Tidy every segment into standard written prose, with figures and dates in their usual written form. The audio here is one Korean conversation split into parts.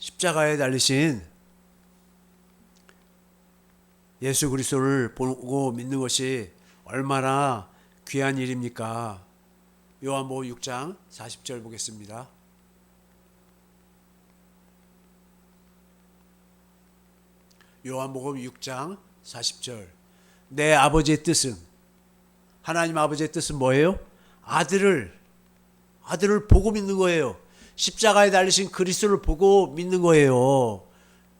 십자가에 달리신 예수 그리스도를 보고 믿는 것이 얼마나 귀한 일입니까? 요한복음 6장 40절 보겠습니다. 요한복음 6장 40절. 내 아버지의 뜻은, 하나님 아버지의 뜻은 뭐예요? 아들을 보고 믿는 거예요. 십자가에 달리신 그리스도를 보고 믿는 거예요.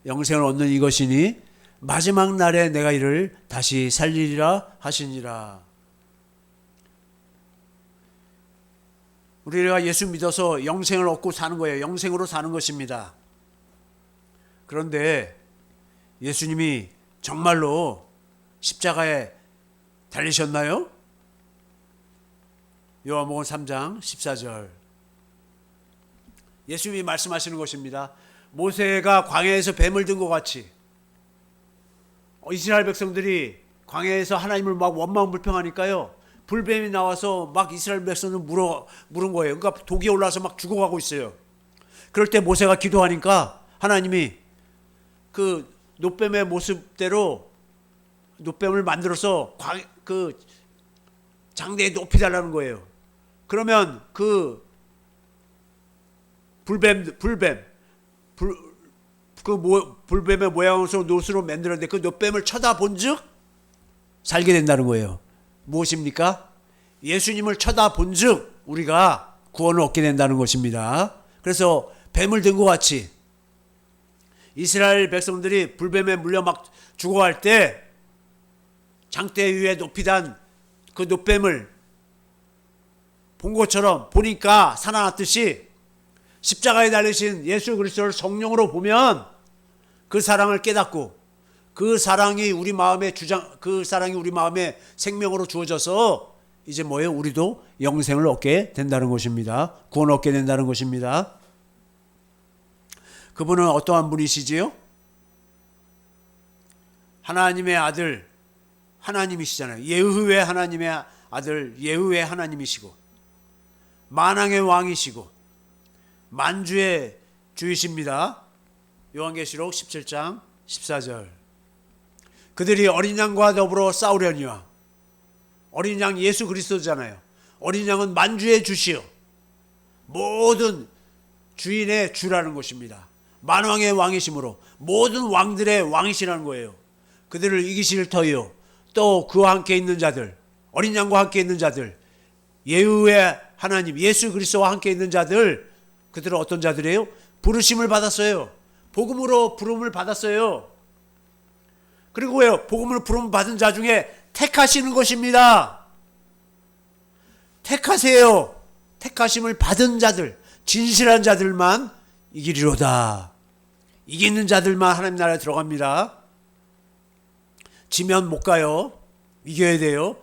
영생을 얻는 이것이니 마지막 날에 내가 이를 다시 살리리라 하시니라. 우리가 예수 믿어서 영생을 얻고 사는 거예요. 영생으로 사는 것입니다. 그런데 예수님이 정말로 십자가에 달리셨나요? 요한복음 3장 14절. 예수님이 말씀하시는 것입니다. 모세가 광야에서 뱀을 든 것 같이 이스라엘 백성들이 광야에서 하나님을 막 원망불평하니까요, 불뱀이 나와서 막 이스라엘 백성을 물은 거예요. 그러니까 독이 올라와서 막 죽어가고 있어요. 그럴 때 모세가 기도하니까 하나님이 그 놋뱀의 모습대로 놋뱀을 만들어서 그 장대에 높이 달라는 거예요. 그러면 그 불뱀의 모양으로 놋으로 만들었는데 그 놋뱀을 쳐다본즉 살게 된다는 거예요. 무엇입니까? 예수님을 쳐다본즉 우리가 구원을 얻게 된다는 것입니다. 그래서 뱀을 든 것 같이 이스라엘 백성들이 불뱀에 물려 막 죽어갈 때 장대 위에 높이 단 그 놋뱀을 본 것처럼 보니까 살아났듯이 십자가에 달리신 예수 그리스도를 성령으로 보면 그 사랑을 깨닫고 그 사랑이 우리 마음에 생명으로 주어져서 이제 뭐예요? 우리도 영생을 얻게 된다는 것입니다. 구원을 얻게 된다는 것입니다. 그분은 어떠한 분이시지요? 하나님의 아들, 하나님이시잖아요. 예후의 하나님의 아들, 예후의 하나님이시고 만왕의 왕이시고 만주의 주이십니다. 요한계시록 17장 14절. 그들이 어린 양과 더불어 싸우려니와. 어린 양 예수 그리스도잖아요. 어린 양은 만주의 주시요 모든 주인의 주라는 것입니다. 만왕의 왕이시므로 모든 왕들의 왕이시라는 거예요. 그들을 이기실 터이요 또 그와 함께 있는 자들, 어린 양과 함께 있는 자들, 예후의 하나님 예수 그리스도와 함께 있는 자들, 그들은 어떤 자들이에요? 부르심을 받았어요. 복음으로 부름을 받았어요. 그리고 왜요? 복음으로 부름 받은 자 중에 택하시는 것입니다. 택하세요. 택하심을 받은 자들, 진실한 자들만 이기리로다. 이기는 자들만 하나님 나라에 들어갑니다. 지면 못 가요. 이겨야 돼요.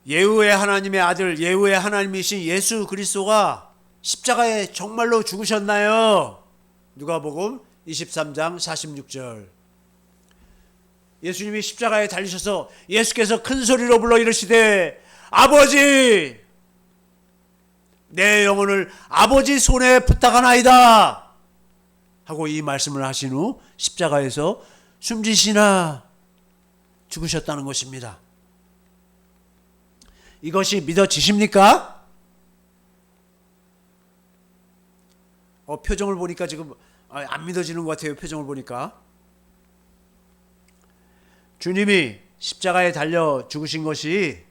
예후의 하나님의 아들, 예후의 하나님이신 예수 그리스도가 십자가에 정말로 죽으셨나요? 누가복음 23장 46절. 예수님이 십자가에 달리셔서 예수께서 큰 소리로 불러 이르시되 아버지, 내 영혼을 아버지 손에 부탁하나이다 하고 이 말씀을 하신 후 십자가에서 숨지시나 죽으셨다는 것입니다. 이것이 믿어지십니까? 표정을 보니까 지금 안 믿어지는 것 같아요. 표정을 보니까. 주님이 십자가에 달려 죽으신 것이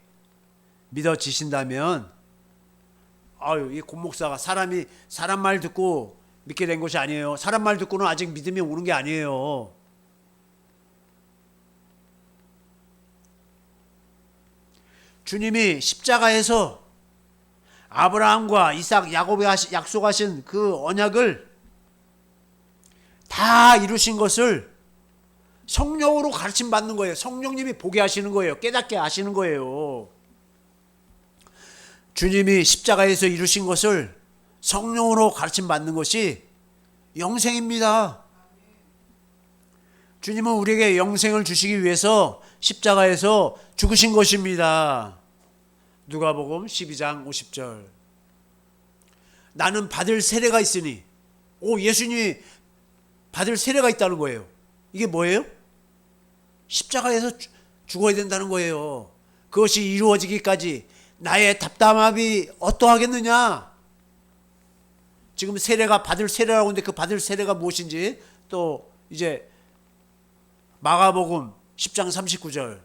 믿어지신다면, 이 곰목사가 사람 말 듣고 믿게 된 것이 아니에요. 사람 말 듣고는 아직 믿음이 오는 게 아니에요. 주님이 십자가에서 아브라함과 이삭, 야곱에 약속하신 그 언약을 다 이루신 것을 성령으로 가르침 받는 거예요. 성령님이 보게 하시는 거예요. 깨닫게 하시는 거예요. 주님이 십자가에서 이루신 것을 성령으로 가르침 받는 것이 영생입니다. 주님은 우리에게 영생을 주시기 위해서 십자가에서 죽으신 것입니다. 누가복음 12장 50절. 나는 받을 세례가 있으니. 예수님이 받을 세례가 있다는 거예요. 이게 뭐예요? 십자가에서 죽어야 된다는 거예요. 그것이 이루어지기까지 나의 답답함이 어떠하겠느냐? 지금 세례가 받을 세례라고 하는데 그 받을 세례가 무엇인지 또 이제 마가복음 10장 39절.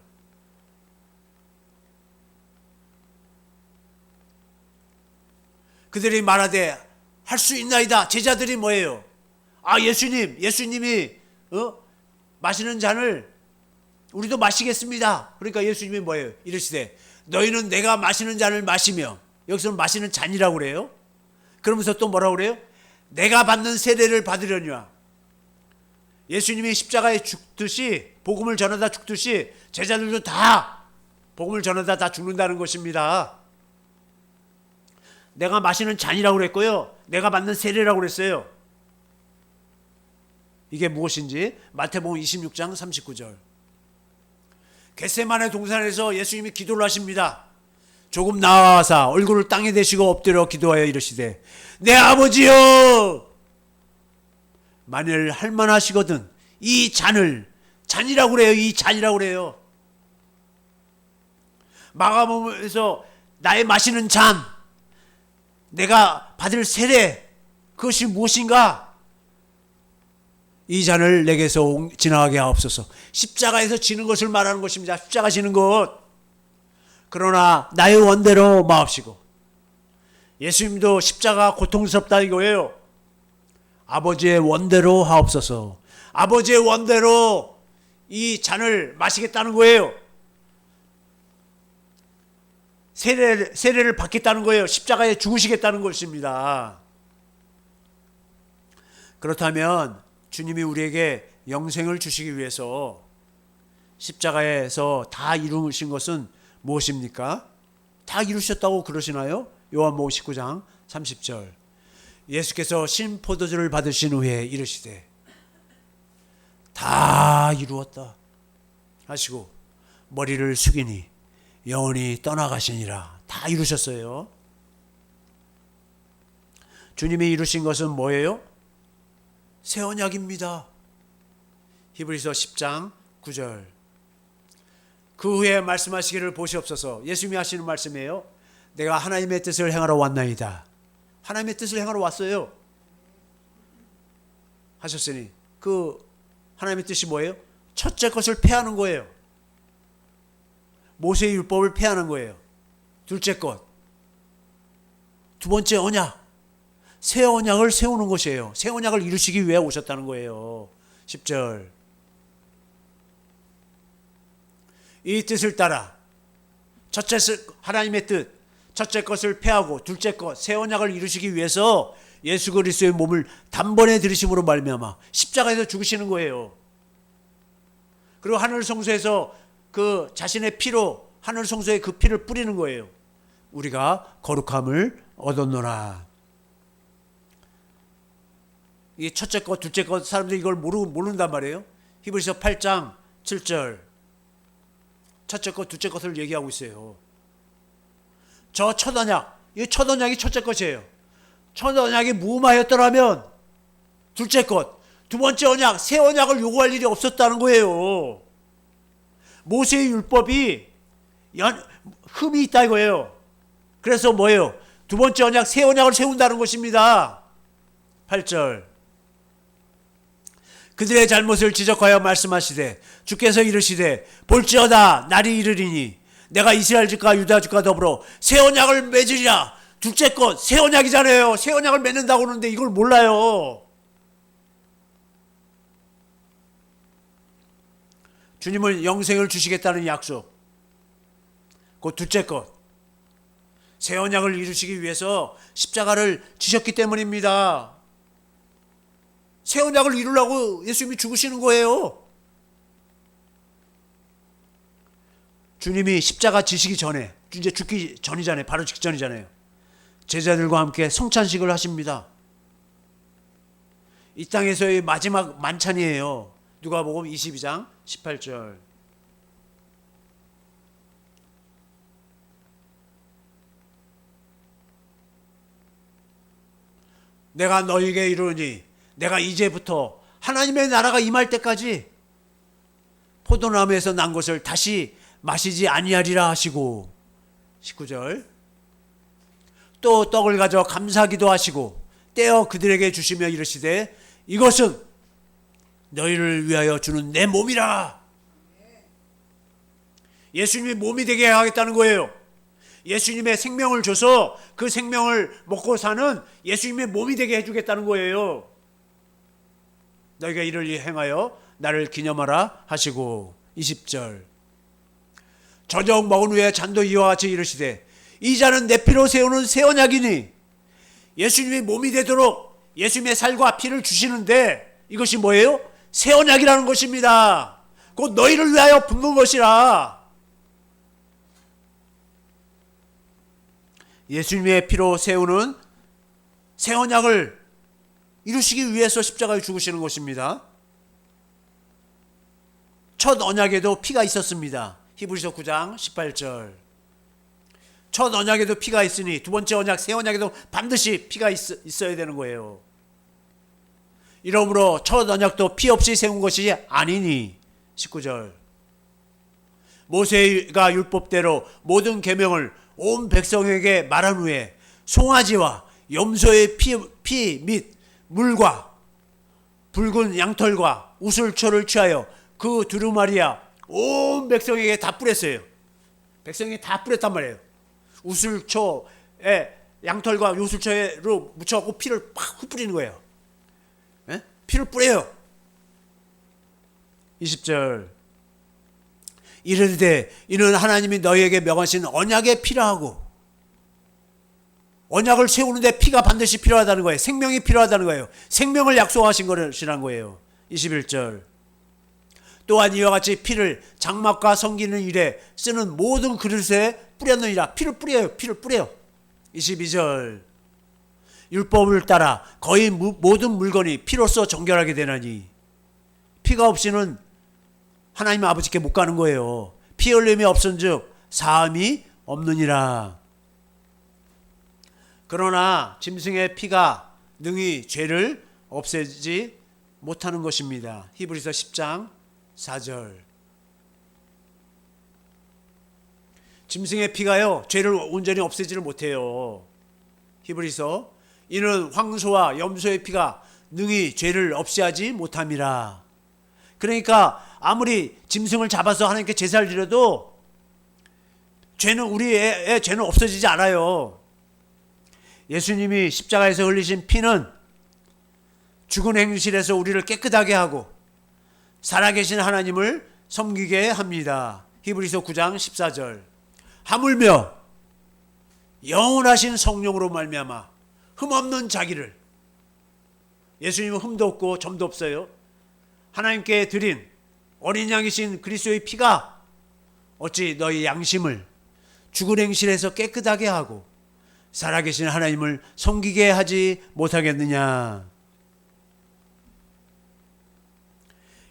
그들이 말하되 할 수 있나이다. 제자들이 뭐예요? 예수님이 마시는 잔을 우리도 마시겠습니다. 그러니까 예수님이 뭐예요? 이르시되 너희는 내가 마시는 잔을 마시며, 여기서는 마시는 잔이라고 그래요. 그러면서 또 뭐라고 그래요? 내가 받는 세례를 받으려니와. 예수님이 십자가에 죽듯이, 복음을 전하다 죽듯이 제자들도 다 복음을 전하다 다 죽는다는 것입니다. 내가 마시는 잔이라고 그랬고요, 내가 받는 세례라고 그랬어요. 이게 무엇인지 마태복음 26장 39절. 겟세마네 동산에서 예수님이 기도를 하십니다. 조금 나아가사 얼굴을 땅에 대시고 엎드려 기도하여 이르시되 내 아버지여, 만일 할만하시거든 이 잔을, 잔이라고 그래요. 이 잔이라고 그래요. 마가복음에서 나의 마시는 잔, 내가 받을 세례, 그것이 무엇인가? 이 잔을 내게서 지나가게 하옵소서. 십자가에서 지는 것을 말하는 것입니다. 십자가 지는 것. 그러나 나의 원대로 마옵시고. 예수님도 십자가 고통스럽다 이거예요. 아버지의 원대로 하옵소서. 아버지의 원대로 이 잔을 마시겠다는 거예요. 세례를 받겠다는 거예요. 십자가에 죽으시겠다는 것입니다. 그렇다면 주님이 우리에게 영생을 주시기 위해서 십자가에서 다 이루신 것은 무엇입니까? 다 이루셨다고 그러시나요? 요한복음 19장 30절. 예수께서 신 포도주를 받으신 후에 이르시되 다 이루었다 하시고 머리를 숙이니 영원히 떠나가시니라. 다 이루셨어요. 주님이 이루신 것은 뭐예요? 새 언약입니다. 히브리서 10장 9절. 그 후에 말씀하시기를 보시옵소서. 예수님이 하시는 말씀이에요. 내가 하나님의 뜻을 행하러 왔나이다. 하나님의 뜻을 행하러 왔어요. 하셨으니 그 하나님의 뜻이 뭐예요? 첫째 것을 폐하는 거예요. 모세의 율법을 폐하는 거예요. 둘째 것, 두 번째 언약, 새 언약을 세우는 것이에요. 새 언약을 이루시기 위해 오셨다는 거예요. 10절. 이 뜻을 따라 첫째 하나님의 뜻, 첫째 것을 폐하고 둘째 것, 새 언약을 이루시기 위해서 예수 그리스도의 몸을 단번에 들이심으로 말미암아 십자가에서 죽으시는 거예요. 그리고 하늘 성소에서 그 자신의 피로 하늘 성소에 그 피를 뿌리는 거예요. 우리가 거룩함을 얻었노라. 이 첫째 것, 둘째 것, 사람들이 이걸 모른단 말이에요. 히브리서 8장 7절. 첫째 것, 둘째 것을 얘기하고 있어요. 저 첫 언약, 이 첫 언약이 첫째 것이에요. 첫 언약이 무마하였더라면 둘째 것, 두 번째 언약, 새 언약을 요구할 일이 없었다는 거예요. 모세의 율법이 흠이 있다 이거예요. 그래서 뭐예요? 두 번째 언약, 새 언약을 세운다는 것입니다. 8절. 그들의 잘못을 지적하여 말씀하시되 주께서 이르시되 볼지어다 날이 이르리니 내가 이스라엘 집과 유다 집과 더불어 새 언약을 맺으리라. 둘째 것, 새 언약이잖아요. 새 언약을 맺는다고 하는데 이걸 몰라요. 주님은 영생을 주시겠다는 약속. 그 둘째 것, 새 언약을 이루시기 위해서 십자가를 지셨기 때문입니다. 새 언약을 이루려고 예수님이 죽으시는 거예요. 주님이 십자가 지시기 전에, 이제 죽기 전이잖아요. 바로 직전이잖아요. 제자들과 함께 성찬식을 하십니다. 이 땅에서의 마지막 만찬이에요. 누가복음 22장 18절. 내가 너에게 이르노니 내가 이제부터 하나님의 나라가 임할 때까지 포도나무에서 난 것을 다시 마시지 아니하리라 하시고 19절 또 떡을 가져 감사기도 하시고 떼어 그들에게 주시며 이르시되 이것은 너희를 위하여 주는 내 몸이라. 예수님이 몸이 되게 하겠다는 거예요. 예수님의 생명을 줘서 그 생명을 먹고 사는 예수님의 몸이 되게 해주겠다는 거예요. 너희가 이를 행하여 나를 기념하라 하시고 20절 저녁 먹은 후에 잔도 이와 같이 이르시되 이 잔은 내 피로 세우는 새 언약이니 예수님이 몸이 되도록 예수님의 살과 피를 주시는데 이것이 뭐예요? 새 언약이라는 것입니다. 곧 너희를 위하여 붓는 것이라. 예수님의 피로 세우는 새 언약을 이루시기 위해서 십자가에 죽으시는 것입니다. 첫 언약에도 피가 있었습니다. 히브리서 9장 18절 첫 언약에도 피가 있으니 두 번째 언약 새 언약에도 반드시 피가 있어야 되는 거예요. 이러므로 첫 언약도 피 없이 세운 것이 아니니 19절 모세가 율법대로 모든 계명을 온 백성에게 말한 후에 송아지와 염소의 피 및 물과 붉은 양털과 우슬초를 취하여 그 두루마리야 온 백성에게 다 뿌렸어요. 백성이 다 뿌렸단 말이에요. 우슬초에 양털과 우슬초로 묻혀갖고 피를 팍 흩뿌리는 거예요. 에? 피를 뿌려요. 20절 이르되 이는 하나님이 너희에게 명하신 언약의 피라 하고 언약을 세우는데 피가 반드시 필요하다는 거예요. 생명이 필요하다는 거예요. 생명을 약속하신 것이라는 거예요. 21절 또한 이와 같이 피를 장막과 섬기는 일에 쓰는 모든 그릇에 뿌렸느니라. 피를 뿌려요. 피를 뿌려요. 22절 율법을 따라 거의 모든 물건이 피로써 정결하게 되나니 피가 없이는 하나님 아버지께 못 가는 거예요. 피 흘림이 없은즉 사함이 없느니라. 그러나 짐승의 피가 능히 죄를 없애지 못하는 것입니다. 히브리서 10장 4절 짐승의 피가요 죄를 온전히 없애지를 못해요. 히브리서 이는 황소와 염소의 피가 능히 죄를 없애하지 못함이라. 그러니까 아무리 짐승을 잡아서 하나님께 제사를 드려도 죄는 우리의 죄는 없어지지 않아요. 예수님이 십자가에서 흘리신 피는 죽은 행실에서 우리를 깨끗하게 하고 살아계신 하나님을 섬기게 합니다. 히브리서 9장 14절 하물며 영원하신 성령으로 말미암아 흠없는 자기를 예수님은 흠도 없고 점도 없어요. 하나님께 드린 어린 양이신 그리스도의 피가 어찌 너희 양심을 죽은 행실에서 깨끗하게 하고 살아계신 하나님을 섬기게 하지 못하겠느냐.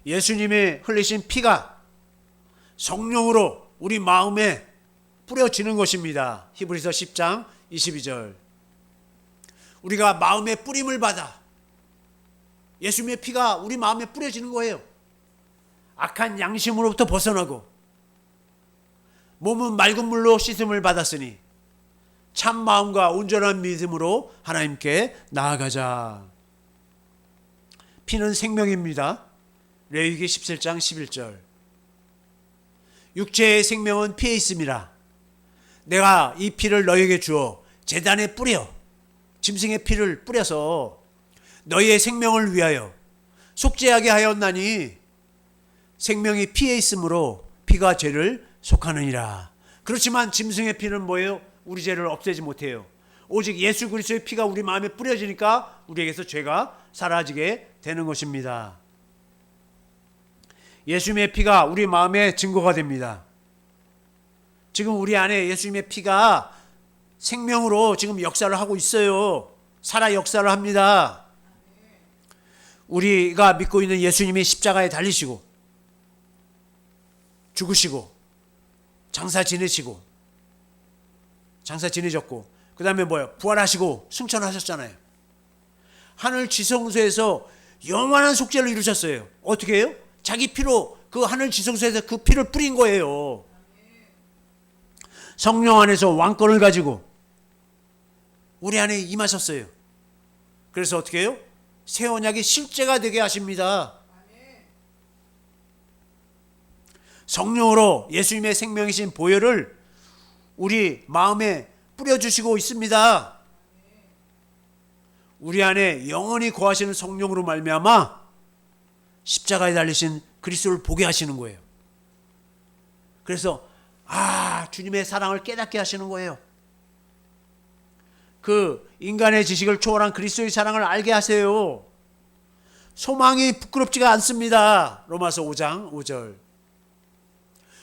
예수님이 흘리신 피가 성령으로 우리 마음에 뿌려지는 것입니다. 히브리서 10장 22절 우리가 마음에 뿌림을 받아 예수님의 피가 우리 마음에 뿌려지는 거예요. 악한 양심으로부터 벗어나고 몸은 맑은 물로 씻음을 받았으니 참 마음과 온전한 믿음으로 하나님께 나아가자. 피는 생명입니다. 레위기 17장 11절 육체의 생명은 피에 있습니다. 내가 이 피를 너희에게 주어 제단에 뿌려 짐승의 피를 뿌려서 너희의 생명을 위하여 속죄하게 하였나니 생명이 피에 있으므로 피가 죄를 속하느니라. 그렇지만 짐승의 피는 뭐예요? 우리 죄를 없애지 못해요. 오직 예수 그리스도의 피가 우리 마음에 뿌려지니까 우리에게서 죄가 사라지게 되는 것입니다. 예수님의 피가 우리 마음의 증거가 됩니다. 지금 우리 안에 예수님의 피가 생명으로 지금 역사를 하고 있어요. 살아 역사를 합니다. 우리가 믿고 있는 예수님이 십자가에 달리시고 죽으시고 장사 지내셨고 그 다음에 뭐예요? 부활하시고 승천하셨잖아요. 하늘 지성소에서 영원한 속죄를 이루셨어요. 어떻게 해요? 자기 피로 그 하늘 지성소에서 그 피를 뿌린 거예요. 성령 안에서 왕권을 가지고 우리 안에 임하셨어요. 그래서 어떻게 해요? 새 언약이 실제가 되게 하십니다. 성령으로 예수님의 생명이신 보혈을 우리 마음에 뿌려주시고 있습니다. 우리 안에 영원히 거하시는 성령으로 말미암아 십자가에 달리신 그리스도를 보게 하시는 거예요. 그래서 주님의 사랑을 깨닫게 하시는 거예요. 그 인간의 지식을 초월한 그리스도의 사랑을 알게 하세요. 소망이 부끄럽지가 않습니다. 로마서 5장 5절.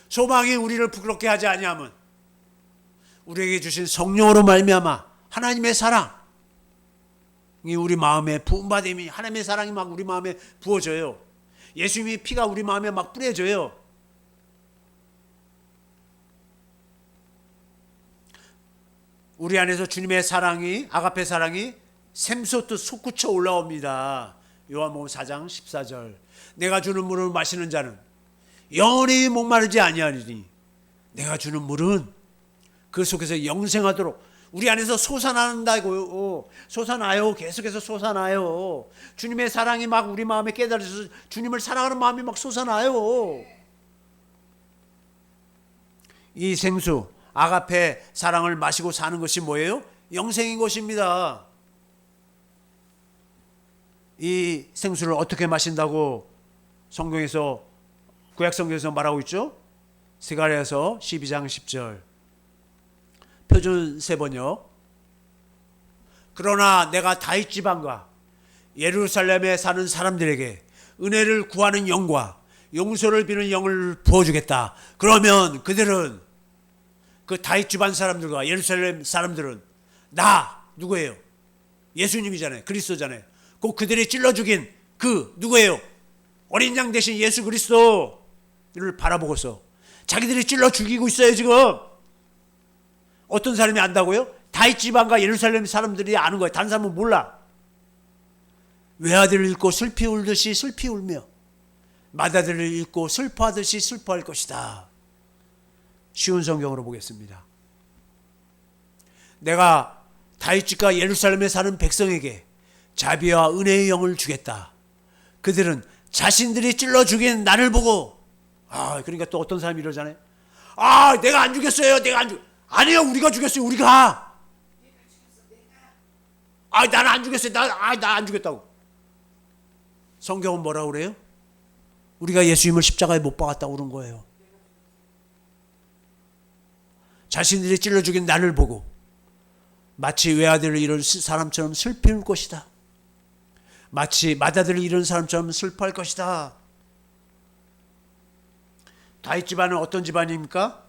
소망이 우리를 부끄럽게 하지 아니하면 우리에게 주신 성령으로 말미암아 하나님의 사랑이 우리 마음에 부음받음이 하나님의 사랑이 막 우리 마음에 부어져요. 예수님의 피가 우리 마음에 막 뿌려져요. 우리 안에서 주님의 사랑이 아가페 사랑이 샘솟듯 솟구쳐 올라옵니다. 요한복음 4장 14절. 내가 주는 물을 마시는 자는 영원히 목마르지 아니하리니 내가 주는 물은 그 속에서 영생하도록 우리 안에서 솟아난다고. 솟아나요. 계속해서 솟아나요. 주님의 사랑이 막 우리 마음에 깨달아져서 주님을 사랑하는 마음이 막 솟아나요. 이 생수 아가페 사랑을 마시고 사는 것이 뭐예요? 영생인 것입니다. 이 생수를 어떻게 마신다고 성경에서 구약성경에서 말하고 있죠? 스가랴서 12장 10절 표준 세번역. 그러나 내가 다윗 지방과 예루살렘에 사는 사람들에게 은혜를 구하는 영과 용서를 비는 영을 부어주겠다. 그러면 그들은 그 다윗 집안 사람들과 예루살렘 사람들은 누구예요? 예수님이잖아요. 그리스도잖아요. 꼭 그들이 찔러 죽인 그 누구예요? 어린 양 대신 예수 그리스도를 바라보고서 자기들이 찔러 죽이고 있어요. 지금 어떤 사람이 안다고요? 다윗 집안과 예루살렘 사람들이 아는 거예요. 다른 사람은 몰라. 외아들을 잃고 슬피 울듯이 슬피 울며 맏아들을 잃고 슬퍼하듯이 슬퍼할 것이다. 쉬운 성경으로 보겠습니다. 내가 다윗 집과 예루살렘에 사는 백성에게 자비와 은혜의 영을 주겠다. 그들은 자신들이 찔러 죽인 나를 보고 그러니까 또 어떤 사람이 이러잖아요. 내가 안 죽였어요. 아니요, 우리가 죽였어요. 우리가. 나는 안 죽였어요. 나 안 죽였다고. 성경은 뭐라고 그래요? 우리가 예수님을 십자가에 못 박았다고 그런 거예요. 자신들이 찔러 죽인 나를 보고 마치 외아들을 잃은 사람처럼 슬피 울 것이다. 마치 맏아들을 잃은 사람처럼 슬퍼할 것이다. 다윗 집안은 어떤 집안입니까?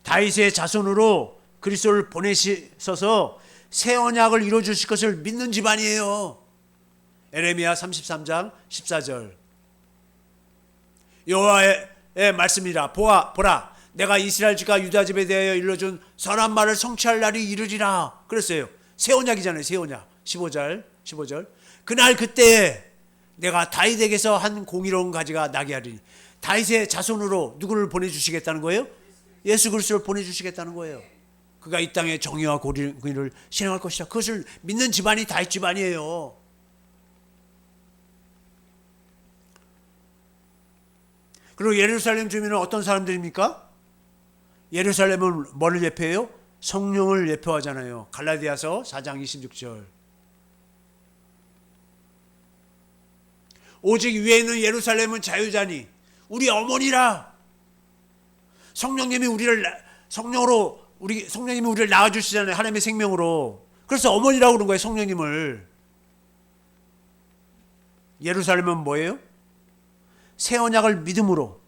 다윗의 자손으로 그리스도를 보내셔서 새 언약을 이루어 주실 것을 믿는 집안이에요. 에레미야 33장 14절. 여호와의 말씀이라. 보라 내가 이스라엘 집과 유다 집에 대하여 일러준 선한 말을 성취할 날이 이르리라. 그랬어요. 새 언약이잖아요. 새 언약. 15절. 그날 그때에 내가 다윗에게서 한 공의로운 가지가 나게 하리니. 다윗의 자손으로 누구를 보내주시겠다는 거예요? 예수 그리스도를 보내주시겠다는 거예요. 그가 이 땅에 정의와 공의를 실행할 것이다. 그것을 믿는 집안이 다윗 집안이에요. 그리고 예루살렘 주민은 어떤 사람들입니까? 예루살렘은 뭐를 예표해요? 성령을 예표하잖아요. 갈라디아서 4장 26절. 오직 위에 있는 예루살렘은 자유자니 우리 어머니라. 성령님이 우리를 낳아주시잖아요. 하나님의 생명으로. 그래서 어머니라고 그런 거예요. 성령님을. 예루살렘은 뭐예요? 새 언약을 믿음으로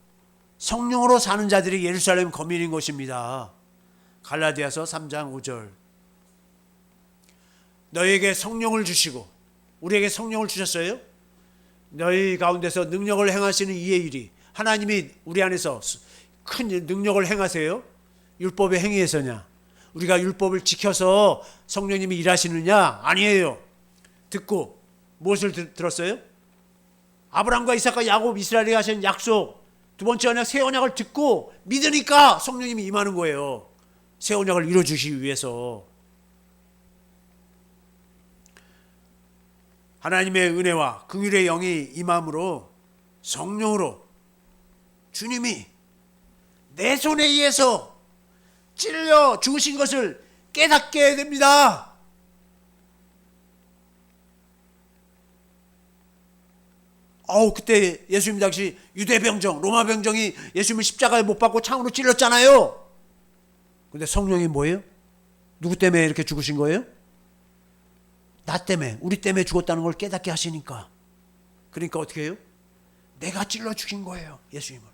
성령으로 사는 자들이 예루살렘 거민인 것입니다. 갈라디아서 3장 5절. 너희에게 성령을 주시고, 우리에게 성령을 주셨어요. 너희 가운데서 능력을 행하시는 이의 일이, 하나님이 우리 안에서 큰 능력을 행하세요. 율법의 행위에서냐? 우리가 율법을 지켜서 성령님이 일하시느냐? 아니에요. 듣고 무엇을 들었어요? 아브라함과 이삭과 야곱 이스라엘이 하신 약속, 두 번째 언약 새 언약을 듣고 믿으니까 성령님이 임하는 거예요. 새 언약을 이루어주시기 위해서. 하나님의 은혜와 긍휼의 영이 임함으로 성령으로 주님이 내 손에 의해서 찔려 죽으신 것을 깨닫게 됩니다. 그때 예수님 당시 유대병정, 로마 병정이 예수님을 십자가에 못 박고 창으로 찔렀잖아요. 근데 성령이 뭐예요? 누구 때문에 이렇게 죽으신 거예요? 나 때문에, 우리 때문에 죽었다는 걸 깨닫게 하시니까. 그러니까 어떻게 해요? 내가 찔러 죽인 거예요, 예수님을.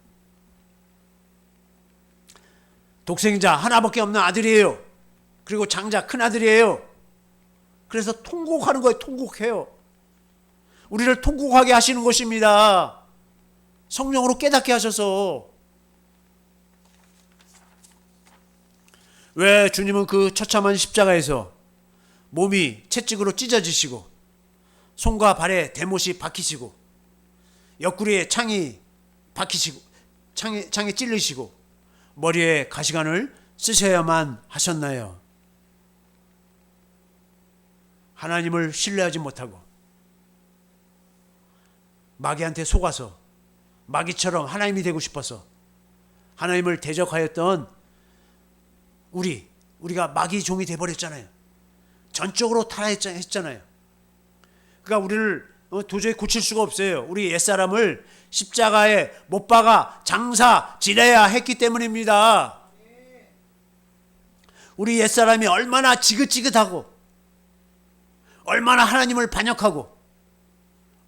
독생자 하나밖에 없는 아들이에요. 그리고 장자 큰 아들이에요. 그래서 통곡하는 거예요. 통곡해요. 우리를 통곡하게 하시는 것입니다. 성령으로 깨닫게 하셔서. 왜 주님은 그 처참한 십자가에서 몸이 채찍으로 찢어지시고 손과 발에 대못이 박히시고 옆구리에 창이 박히시고 창에 찔리시고 머리에 가시관을 쓰셔야만 하셨나요? 하나님을 신뢰하지 못하고 마귀한테 속아서 마귀처럼 하나님이 되고 싶어서 하나님을 대적하였던 우리가 마귀 종이 돼버렸잖아요. 전적으로 타락했잖아요. 그러니까 우리를 도저히 고칠 수가 없어요. 우리 옛사람을 십자가에 못 박아 장사 지내야 했기 때문입니다. 우리 옛사람이 얼마나 지긋지긋하고 얼마나 하나님을 반역하고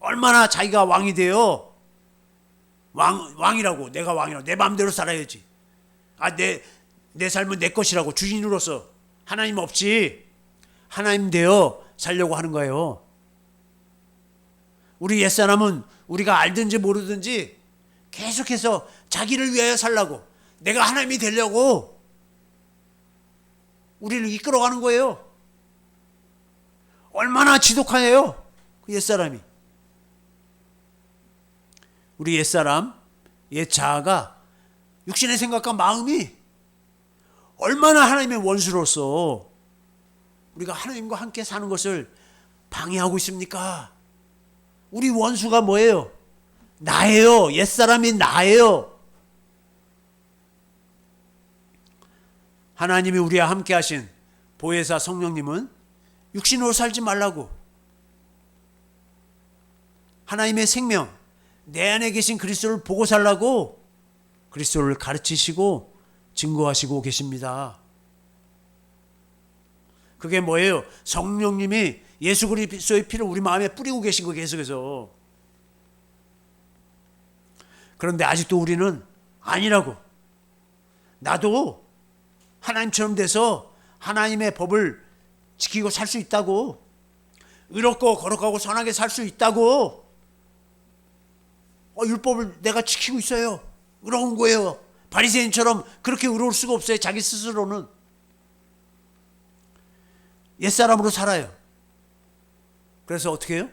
얼마나 자기가 왕이 되어 왕이라고, 내가 왕이라고, 내 마음대로 살아야지, 내 삶은 내 것이라고 주인으로서 하나님 없이 하나님 되어 살려고 하는 거예요. 우리 옛사람은 우리가 알든지 모르든지 계속해서 자기를 위하여 살라고, 내가 하나님이 되려고 우리를 이끌어가는 거예요. 얼마나 지독하네요, 그 옛사람이. 우리 옛사람, 옛자아가 육신의 생각과 마음이 얼마나 하나님의 원수로서 우리가 하나님과 함께 사는 것을 방해하고 있습니까? 우리 원수가 뭐예요? 나예요. 옛사람이 나예요. 하나님이 우리와 함께 하신 보혜사 성령님은 육신으로 살지 말라고, 하나님의 생명, 내 안에 계신 그리스도를 보고 살라고 그리스도를 가르치시고 증거하시고 계십니다. 그게 뭐예요? 성령님이 예수 그리스도의 피를 우리 마음에 뿌리고 계신 거, 계속해서. 그런데 아직도 우리는 아니라고, 나도 하나님처럼 돼서 하나님의 법을 지키고 살 수 있다고, 의롭고 거룩하고 선하게 살 수 있다고, 율법을 내가 지키고 있어요, 의로운 거예요. 바리새인처럼 그렇게 의로울 수가 없어요. 자기 스스로는 옛사람으로 살아요. 그래서 어떻게 해요?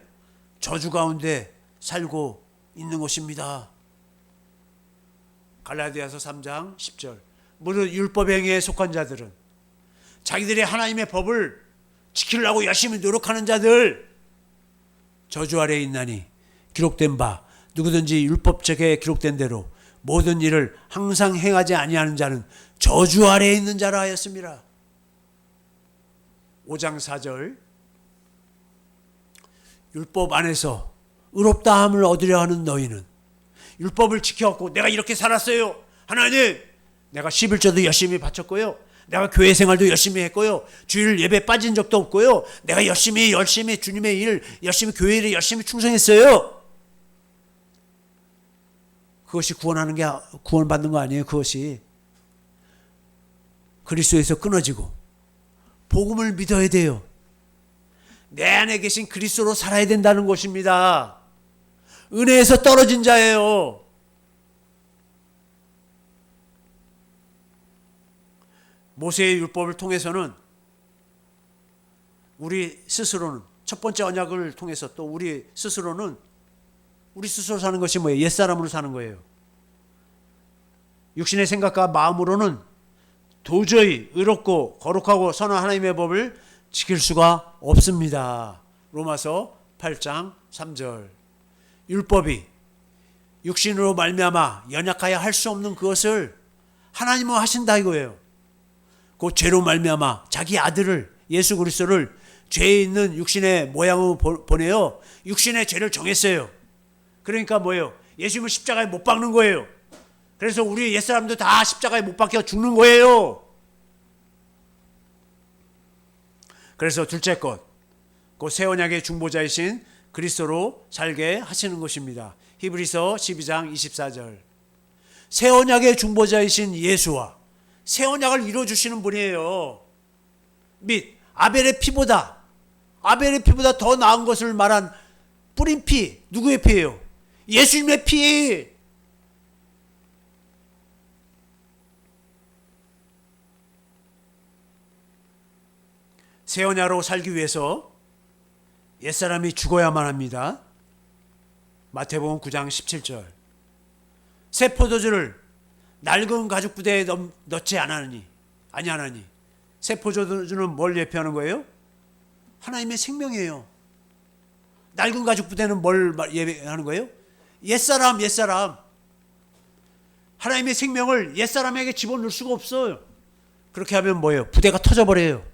저주 가운데 살고 있는 것입니다. 갈라디아서 3장 10절. 모두 율법행위에 속한 자들은, 자기들이 하나님의 법을 지키려고 열심히 노력하는 자들, 저주 아래에 있나니 기록된 바 누구든지 율법책에 기록된 대로 모든 일을 항상 행하지 아니하는 자는 저주 아래에 있는 자라 하였습니다. 5장 4절. 율법 안에서 의롭다함을 얻으려 하는 너희는, 율법을 지켜갖고 내가 이렇게 살았어요, 하나님, 내가 11조도 열심히 바쳤고요, 내가 교회 생활도 열심히 했고요, 주일 예배 빠진 적도 없고요, 내가 열심히 주님의 일, 열심히 교회 일에 열심히 충성했어요. 그것이 구원받는 거 아니에요. 그것이 그리스도에서 끊어지고 복음을 믿어야 돼요. 내 안에 계신 그리스도로 살아야 된다는 것입니다. 은혜에서 떨어진 자예요. 모세의 율법을 통해서는 우리 스스로는 첫 번째 언약을 통해서 또 우리 스스로 사는 것이 뭐예요? 옛사람으로 사는 거예요. 육신의 생각과 마음으로는 도저히 의롭고 거룩하고 선한 하나님의 법을 지킬 수가 없습니다. 로마서 8장 3절. 율법이 육신으로 말미암아 연약하여 할 수 없는 그것을 하나님은 하신다 이거예요. 그 죄로 말미암아 자기 아들을 예수 그리스도를 죄에 있는 육신의 모양으로 보내어 육신의 죄를 정했어요. 그러니까 뭐예요? 예수님을 십자가에 못 박는 거예요. 그래서 우리 옛사람도 다 십자가에 못 박혀 죽는 거예요. 그래서 둘째 것, 그 새 언약의 중보자이신 그리스도로 살게 하시는 것입니다. 히브리서 12장 24절. 새 언약의 중보자이신 예수와 새 언약을 이루어주시는 분이에요. 및 아벨의 피보다 더 나은 것을 말한 뿌린 피, 누구의 피예요? 예수님의 피. 새 언약으로 살기 위해서 옛사람이 죽어야만 합니다. 마태복음 9장 17절. 새 포도주를 낡은 가죽 부대에 넣지 아니하나니. 새 포도주는 뭘 예표하는 거예요? 하나님의 생명이에요. 낡은 가죽 부대는 뭘 예표하는 거예요? 옛사람. 하나님의 생명을 옛사람에게 집어넣을 수가 없어요. 그렇게 하면 뭐예요? 부대가 터져버려요.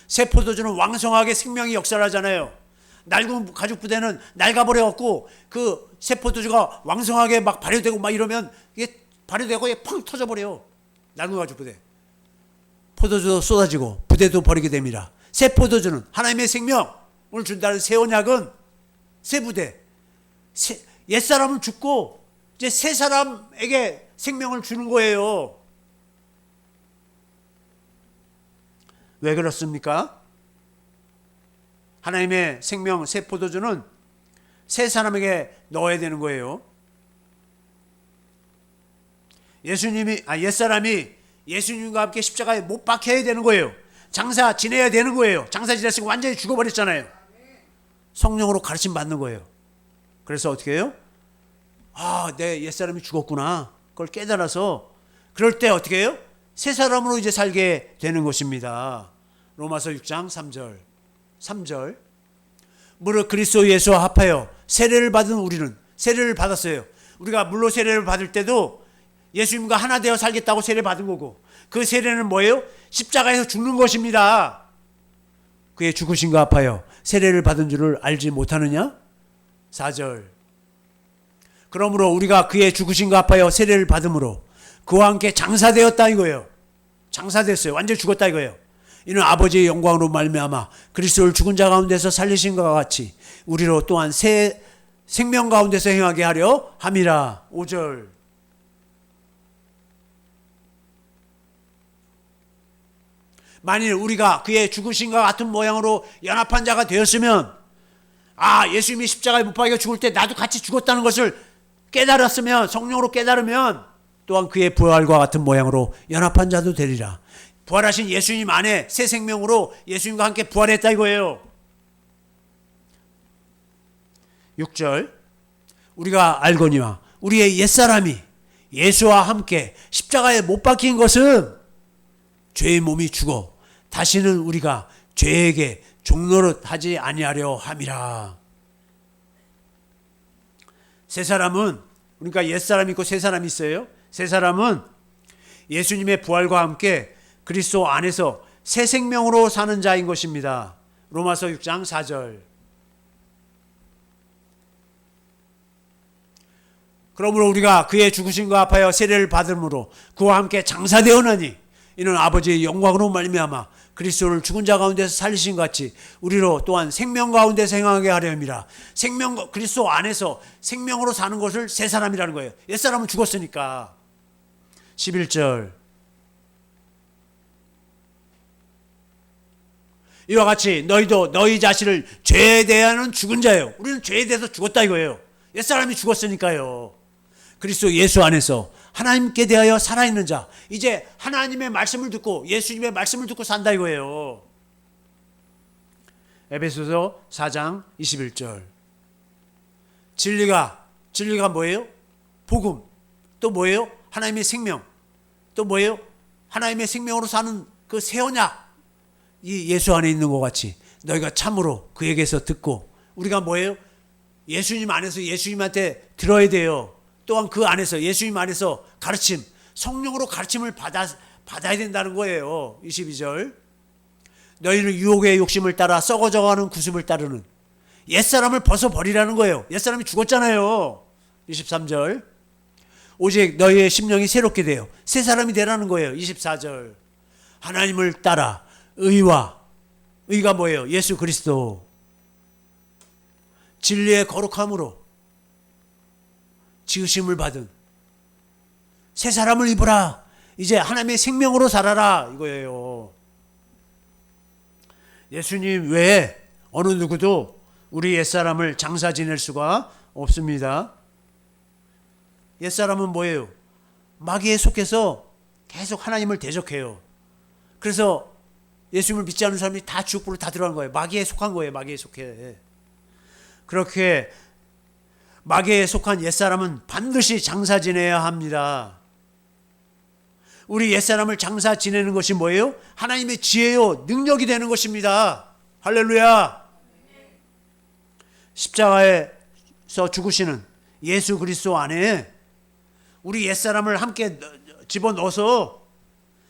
새 포도주는 왕성하게 생명이 역사하잖아요. 낡은 가죽 부대는 낡아버려갖고 그 새 포도주가 왕성하게 막 발효되고 막 이러면 이게 발효되고 펑 터져버려요. 낡은 가죽 부대. 포도주도 쏟아지고 부대도 버리게 됩니다. 새 포도주는 하나님의 생명을 준다는 새 언약은 새 부대. 옛사람은 죽고 이제 새 사람에게 생명을 주는 거예요. 왜 그렇습니까? 하나님의 생명 새 포도주는 새 사람에게 넣어야 되는 거예요. 옛사람이 예수님과 함께 십자가에 못 박혀야 되는 거예요. 장사 지내야 되는 거예요. 장사 지냈으면 완전히 죽어버렸잖아요. 성령으로 가르침 받는 거예요. 그래서 어떻게 해요? 내 옛사람이 죽었구나. 그걸 깨달아서 그럴 때 어떻게 해요? 새 사람으로 이제 살게 되는 것입니다. 로마서 6장 3절. 무릇 그리스도 예수와 합하여 세례를 받은 우리는 세례를 받았어요. 우리가 물로 세례를 받을 때도 예수님과 하나 되어 살겠다고 세례 받은 거고, 그 세례는 뭐예요? 십자가에서 죽는 것입니다. 그의 죽으심과 합하여 세례를 받은 줄을 알지 못하느냐? 4절. 그러므로 우리가 그의 죽으심과 합하여 세례를 받음으로 그와 함께 장사되었다 이거예요. 장사됐어요. 완전히 죽었다 이거예요. 이는 아버지의 영광으로 말미암아 그리스도를 죽은 자 가운데서 살리신 것과 같이 우리로 또한 새 생명 가운데서 행하게 하려 함이라. 5절. 만일 우리가 그의 죽으심과 같은 모양으로 연합한 자가 되었으면, 예수님이 십자가에 못 박혀 죽을 때 나도 같이 죽었다는 것을 깨달았으면, 성령으로 깨달으면 또한 그의 부활과 같은 모양으로 연합한 자도 되리라. 부활하신 예수님 안에 새 생명으로 예수님과 함께 부활했다 이거예요. 6절. 우리가 알거니와 우리의 옛사람이 예수와 함께 십자가에 못 박힌 것은 죄의 몸이 죽어 다시는 우리가 죄에게 종노릇 하지 아니하려 함이라. 새 사람은, 그러니까 옛사람이 있고 새 사람이 있어요. 새 사람은 예수님의 부활과 함께 그리스도 안에서 새 생명으로 사는 자인 것입니다. 로마서 6장 4절. 그러므로 우리가 그의 죽으심과 합하여 세례를 받음으로 그와 함께 장사되었나니 이는 아버지의 영광으로 말미암아 그리스도를 죽은 자 가운데서 살리신 것 같이 우리로 또한 생명 가운데서 행하게 하려 함이라. 그리스도 안에서 생명으로 사는 것을 새 사람이라는 거예요. 옛 사람은 죽었으니까. 11절. 이와 같이 너희도 너희 자신을 죄에 대하는 죽은 자예요. 우리는 죄에 대해서 죽었다 이거예요. 옛 사람이 죽었으니까요. 그리스도 예수 안에서 하나님께 대하여 살아있는 자, 이제 하나님의 말씀을 듣고 예수님의 말씀을 듣고 산다 이거예요. 에베소서 4장 21절. 진리가 뭐예요? 복음. 또 뭐예요? 하나님의 생명. 또 뭐예요? 하나님의 생명으로 사는 그 새 언약. 이 예수 안에 있는 것 같이 너희가 참으로 그에게서 듣고, 우리가 뭐예요? 예수님 안에서 예수님한테 들어야 돼요. 또한 그 안에서 예수님 안에서 가르침, 성령으로 가르침을 받아야 된다는 거예요. 22절. 너희는 유혹의 욕심을 따라 썩어져가는 구습을 따르는, 옛사람을 벗어버리라는 거예요. 옛사람이 죽었잖아요. 23절. 오직 너희의 심령이 새롭게 되어 새 사람이 되라는 거예요. 24절. 하나님을 따라 의가 뭐예요? 예수 그리스도. 진리의 거룩함으로 지으심을 받은 새 사람을 입으라. 이제 하나님의 생명으로 살아라 이거예요. 예수님 외에 어느 누구도 우리 옛사람을 장사 지낼 수가 없습니다. 옛사람은 뭐예요? 마귀에 속해서 계속 하나님을 대적해요. 그래서 예수님을 믿지 않는 사람이 다 지옥불로 다 들어간 거예요. 마귀에 속한 거예요. 마귀에 속해. 그렇게 마귀에 속한 옛사람은 반드시 장사 지내야 합니다. 우리 옛사람을 장사 지내는 것이 뭐예요? 하나님의 지혜요, 능력이 되는 것입니다. 할렐루야. 십자가에서 죽으시는 예수 그리스도 안에 우리 옛사람을 함께 집어넣어서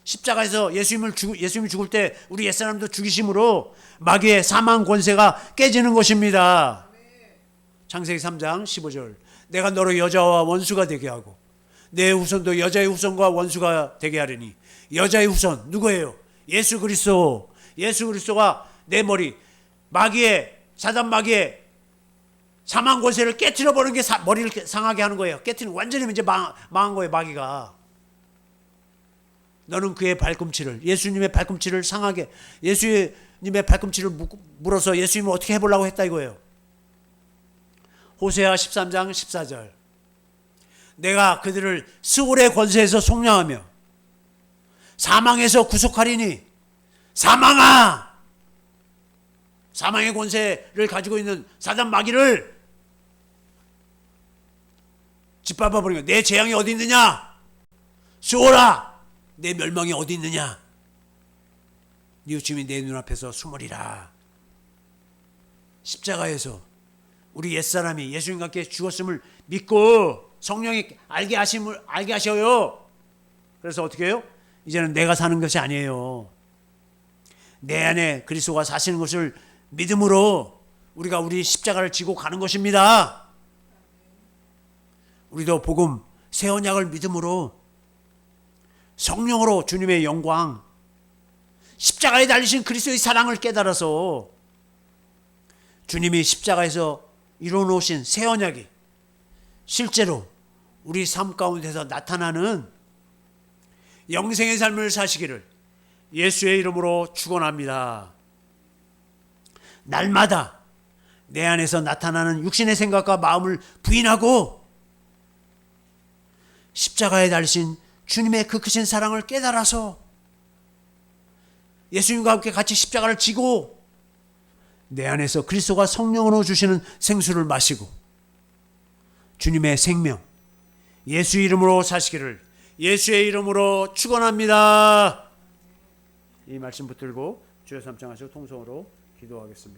십자가에서 예수님이 죽을 때 우리 옛사람도 죽이심으로 마귀의 사망 권세가 깨지는 것입니다. 창세기 3장 15절. 내가 너로 여자와 원수가 되게 하고 내 후손도 여자의 후손과 원수가 되게 하리니. 여자의 후손 누구예요? 예수 그리스도. 예수 그리스도가 내 머리, 사단 마귀의 사망 권세를 깨트려 버리는 게 머리를 상하게 하는 거예요. 깨트리는, 완전히 이제 망한 거예요. 마귀가. 너는 그의 발꿈치를, 예수님의 발꿈치를 상하게, 예수님의 발꿈치를 물어서 예수님을 어떻게 해보려고 했다 이거예요. 호세아 13장 14절. 내가 그들을 스올의 권세에서 속량하며 사망에서 구속하리니. 사망아! 사망의 권세를 가지고 있는 사단 마귀를 짓밟아 버리는 거야. 내 재앙이 어디 있느냐? 스올아! 내 멸망이 어디 있느냐? 네 주님이 내 눈앞에서 숨으리라. 십자가에서 우리 옛사람이 예수님과 함께 죽었음을 믿고 성령이 알게 하셔요. 그래서 어떻게 해요? 이제는 내가 사는 것이 아니에요. 내 안에 그리스도가 사시는 것을 믿음으로 우리가 우리 십자가를 지고 가는 것입니다. 우리도 복음, 새 언약을 믿음으로 성령으로 주님의 영광, 십자가에 달리신 그리스도의 사랑을 깨달아서 주님이 십자가에서 이루어놓으신 새 언약이 실제로 우리 삶 가운데서 나타나는 영생의 삶을 사시기를 예수의 이름으로 축원합니다. 날마다 내 안에서 나타나는 육신의 생각과 마음을 부인하고 십자가에 달리신 주님의 그 크신 사랑을 깨달아서 예수님과 함께 같이 십자가를 지고 내 안에서 그리스도가 성령으로 주시는 생수를 마시고 주님의 생명, 예수 이름으로 사시기를 예수의 이름으로 축원합니다. 이 말씀 붙들고 주여 삼창하시고 통성으로 기도하겠습니다.